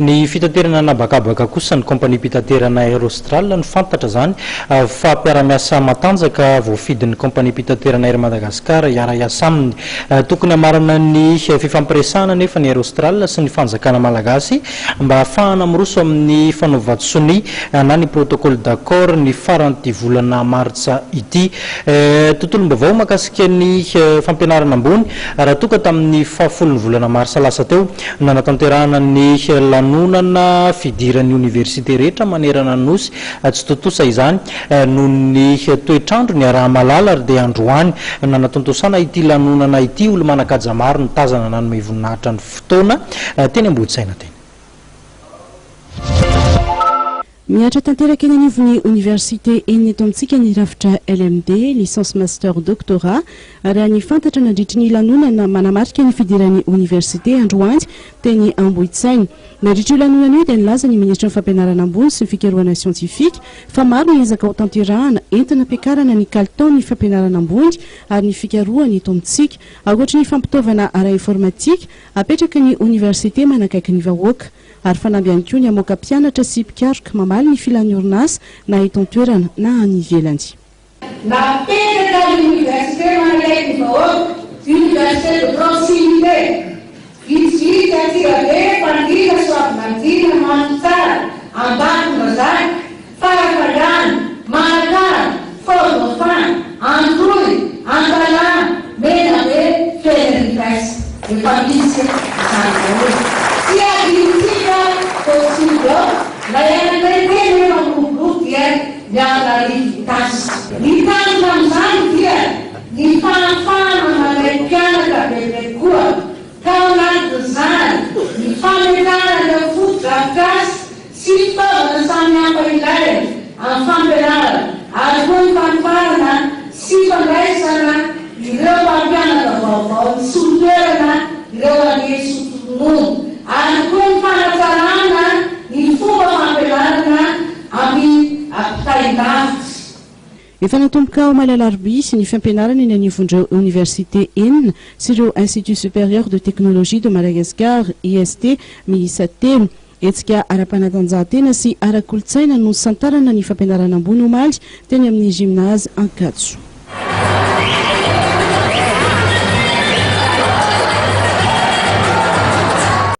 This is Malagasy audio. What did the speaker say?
Ny fitaterana nabakabaka kosa ny kompania mpitaterana Aerostral ny fantatra zany fa mpiara-miasa matanjaka voafidin'ny kompania mpitaterana Air Madagasikara iara-iasa aminy. Tokony hamarana ny fifampiresahana nefa ny Aerostral sy ny fanjakana malagasy mba ahafahana miroso amin'ny fanaovan-tsony na ny protocole d'accord ny faran'ity volana martsa ity. Tontolom-baovao mahakasika ny fampianarana ambony raha toka tamin'ny 10 volana martsa lasa teo nanatanterahana ny lanonana fidiran'ny université rehetra manerana ny nosy tsy totosa izany noho ny toetrandro ny araha-malala ary dia androany nanatontosana ity lanonana ity olo manakaja maro ny tazana nanome voninahitra ny fotoana teny Amboditsaina teny. Miatra tanteraka eny anivon'ny université eny eto amintsika ny rafitra LMD licence master doctorat raha ny fantatra nandritry ny lanonana manamarika ny fidiran'ny université androany teny Amboditsaina. Nandritry io lanonana io dia nilaza ny ministra ny fampianarana ambony sy ny fikarohana siantifika fa maro ny ezaka ho tanterahana entina ampiakarana ny kalitao ny fampianarana ambony ary ny fikarohana eto amintsika. Ankoatra ny fampitaovana ara-informatika apetraka ny université manakaiky ny vahoaka ary fanamby ihany koa ny amoaka mpianatra sy mpikaroka mamaly ny filan'ny orinasa na eto an-toerana na any ivelany. Napetraka ny université manakaiky ny vahoaka, université de proximité. Vitsivitsy atsirabe pandina soavinadina manotsara ambakona zany farafagana marakara fôrmofana androy andalana mena be fenerikas efa misy zany si adintsika possible la ianakaitegny mampogroupe dia mianarivo tasy ny tanjona am'izany dia ny fanafana manay mpianaka bebe koa ka anatin'izany ny fametarana foto-drafitrasy sy fitaovana samihafa ilaina amin'ny fampianarana ary koa ny fanifarana sy fandraisana ireo mpampianaka vaovao ny solitoerana ireo anesy tonono ary koa ny fanatsarana ny fomba fampianarana amin'ny apitain-davitra. Efa natomboka ao Malalarby sy ny fampianarana eny anivon'ireo université enina sy ireo Institut supérieur de technologie de Madagascar IST miisa 3 etsika ara-panatanjahantena sy ara-kolotsaina no santarana ny fampianarana ambony omaly teny amin'ny gymnase Ankatso.